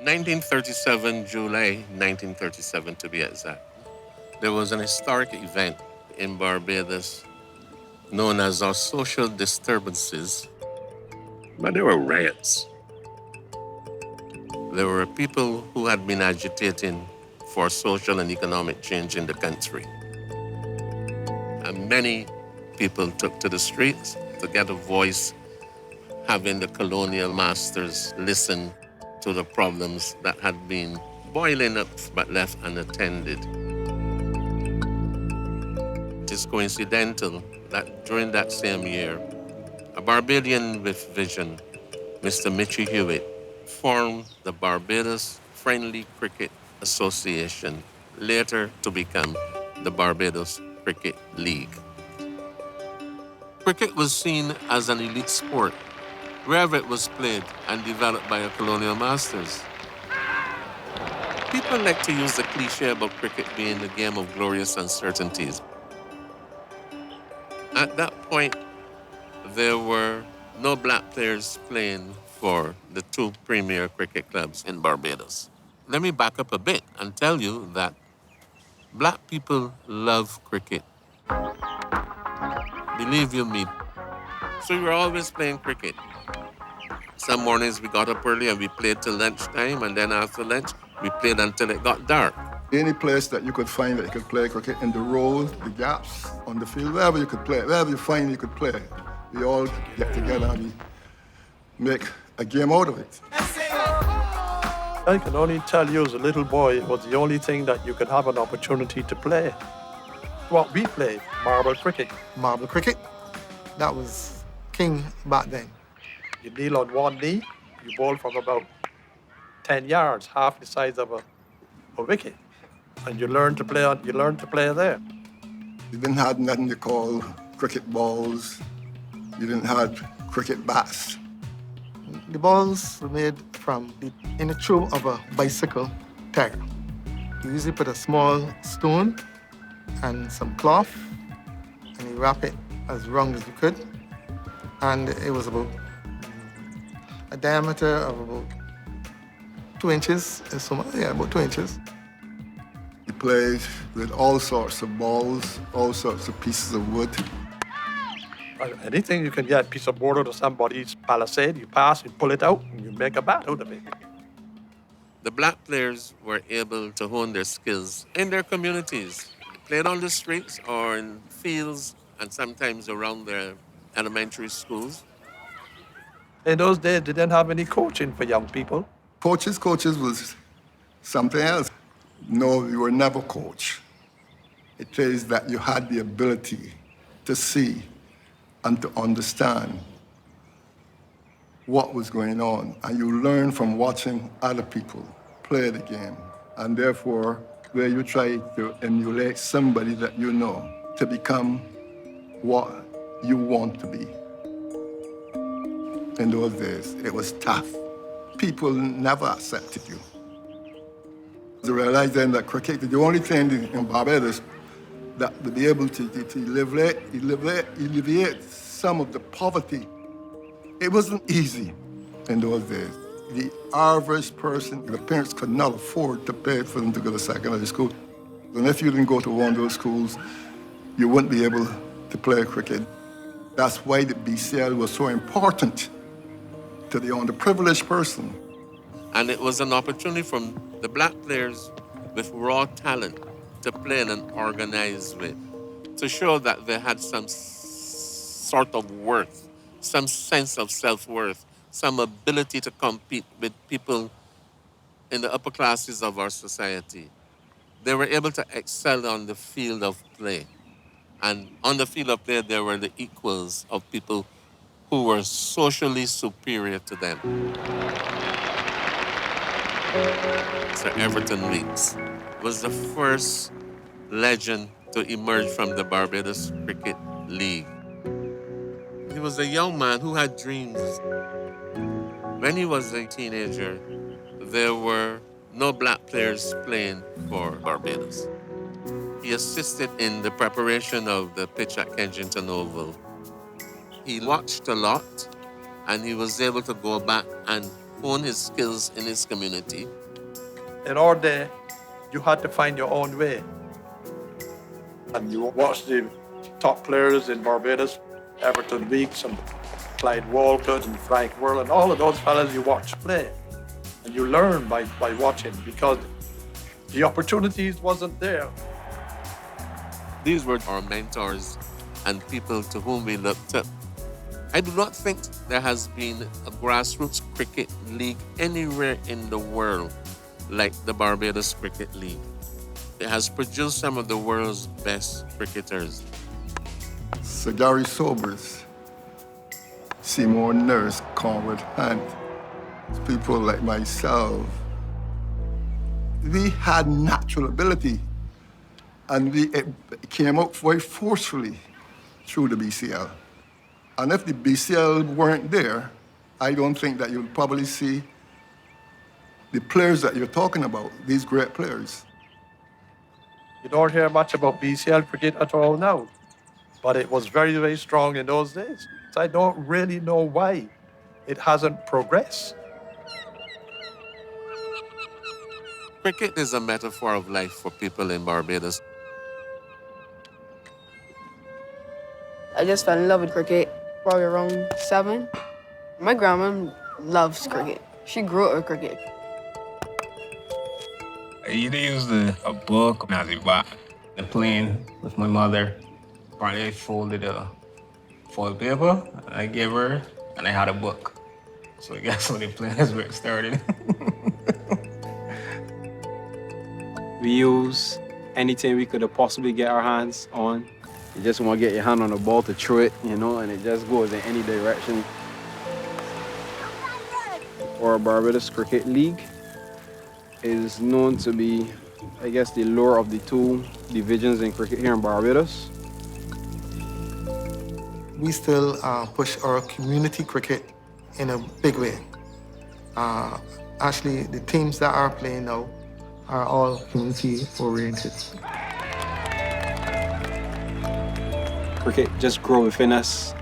1937, July 1937 to be exact, there was an historic event in Barbados known as our social disturbances, but there were riots. There were people who had been agitating for social and economic change in the country. And many people took to the streets to get a voice, having the colonial masters listen to the problems that had been boiling up but left unattended. It is coincidental that during that same year, a Barbadian with vision, Mr. Mitchie Hewitt, formed the Barbados Friendly Cricket Association, later to become the Barbados Cricket League. Cricket was seen as an elite sport wherever it was played and developed by our colonial masters. People like to use the cliche about cricket being the game of glorious uncertainties. At that point, there were no black players playing for the two premier cricket clubs in Barbados. Let me back up a bit and tell you that black people love cricket. Believe you me. So we were always playing cricket. Some mornings we got up early and we played till lunchtime, and then after lunch, we played until it got dark. Any place that you could find that you could play cricket, in the road, the gaps, on the field, wherever you could play, wherever you find you could play, we all get together and we make a game out of it. I can only tell you as a little boy, it was the only thing that you could have an opportunity to play. What we played, marble cricket. Marble cricket, that was king back then. You kneel on one knee, you bowl from about 10 yards, half the size of a wicket. And you learn to play there. You didn't have nothing to call cricket balls. You didn't have cricket bats. The balls were made from the inner tube of a bicycle tire. You usually put a small stone and some cloth, and you wrap it as round as you could. And it was about a diameter of about 2 inches, about 2 inches. You played with all sorts of balls, all sorts of pieces of wood. Anything you can get, a piece of board out of somebody's palisade, you pass, you pull it out, and you make a bat out of it. The black players were able to hone their skills in their communities. They played on the streets or in fields and sometimes around their elementary schools. In those days, they didn't have any coaching for young people. Coaches was something else. No, you were never coached. It says that you had the ability to see and to understand what was going on. And you learn from watching other people play the game. And therefore, where you try to emulate somebody that you know to become what you want to be. In those days, it was tough. People never accepted you. I realized then that cricket is the only thing in Barbados that would be able to alleviate some of the poverty. It wasn't easy in those days. The average person, the parents could not afford to pay for them to go to secondary school. And if you didn't go to one of those schools, you wouldn't be able to play cricket. That's why the BCL was so important to the underprivileged person. And it was an opportunity for the black players with raw talent to play in an organized way, to show that they had some sort of worth, some sense of self-worth, some ability to compete with people in the upper classes of our society. They were able to excel on the field of play. And on the field of play, they were the equals of people who were socially superior to them. Sir Everton Weeks was the first legend to emerge from the Barbados Cricket League. He was a young man who had dreams. When he was a teenager, there were no black players playing for Barbados. He assisted in the preparation of the pitch at Kensington Oval. He watched a lot, and he was able to go back and hone his skills in his community. In our day, you had to find your own way. And you watch the top players in Barbados, Everton Weeks and Clyde Walcott and Frank Whirl, and all of those fellas you watch play. And you learn by watching because the opportunities wasn't there. These were our mentors and people to whom we looked up. I do not think there has been a grassroots cricket league anywhere in the world like the Barbados Cricket League. It has produced some of the world's best cricketers. Sir Gary Sobers, Seymour Nurse, Conrad Hunt, people like myself, we had natural ability, and it came out very forcefully through the BCL. And if the BCL weren't there, I don't think that you'll probably see the players that you're talking about, these great players. You don't hear much about BCL cricket at all now, but it was very, very strong in those days. So I don't really know why it hasn't progressed. Cricket is a metaphor of life for people in Barbados. I just fell in love with cricket probably around 7. My grandma loves cricket. She grew up with cricket. I either used a book, as a back, the plane with my mother. Probably folded a foil paper, and I gave her, and I had a book. So I guess when the plane is where it started. We use anything we could have possibly get our hands on. You just want to get your hand on the ball to throw it, you know, and it just goes in any direction. Our Barbados Cricket League is known to be, I guess, the lower of the 2 divisions in cricket here in Barbados. We still push our community cricket in a big way. Actually, the teams that are playing now are all community-oriented. Cricket just grew within us.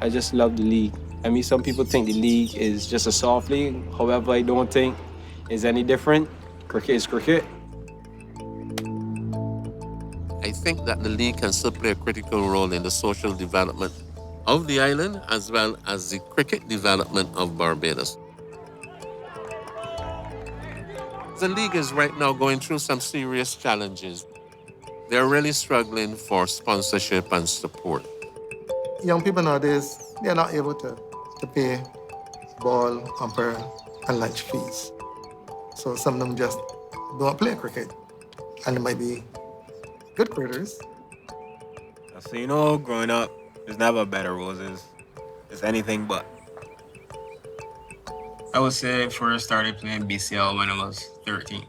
I just love the league. I mean, some people think the league is just a soft league. However, I don't think it's any different. Cricket is cricket. I think that the league can still play a critical role in the social development of the island as well as the cricket development of Barbados. The league is right now going through some serious challenges. They're really struggling for sponsorship and support. Young people nowadays, they're not able to pay ball, umpire, and lunch fees. So some of them just don't play cricket. And they might be good cricketers. So, you know, growing up, there's never better roses. It's anything but. I would say I first started playing BCL when I was 13.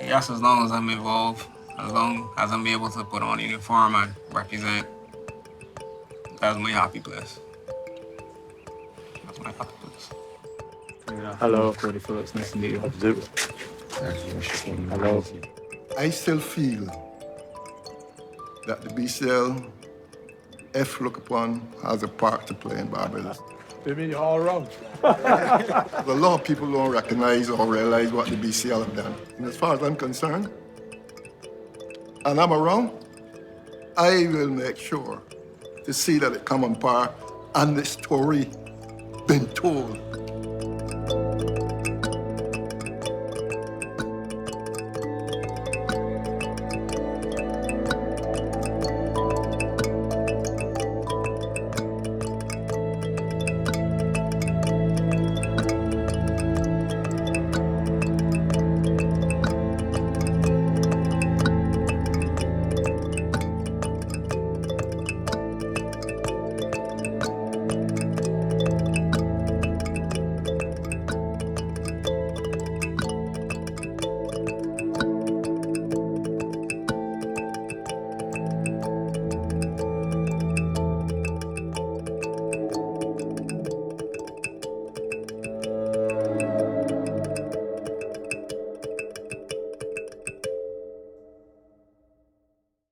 Yes, as long as I'm involved, as long as I'm able to put on a uniform and represent, that's my happy place. That's my happy place. Hello, Freddie Phillips. Nice to meet you. Hello. I still feel that the BCL, if looked upon, has a part to play in Barbados. Maybe you're all wrong. A lot of people don't recognize or realize what the BCL have done. And as far as I'm concerned, and I'm around, I will make sure to see that it come on par and the story been told.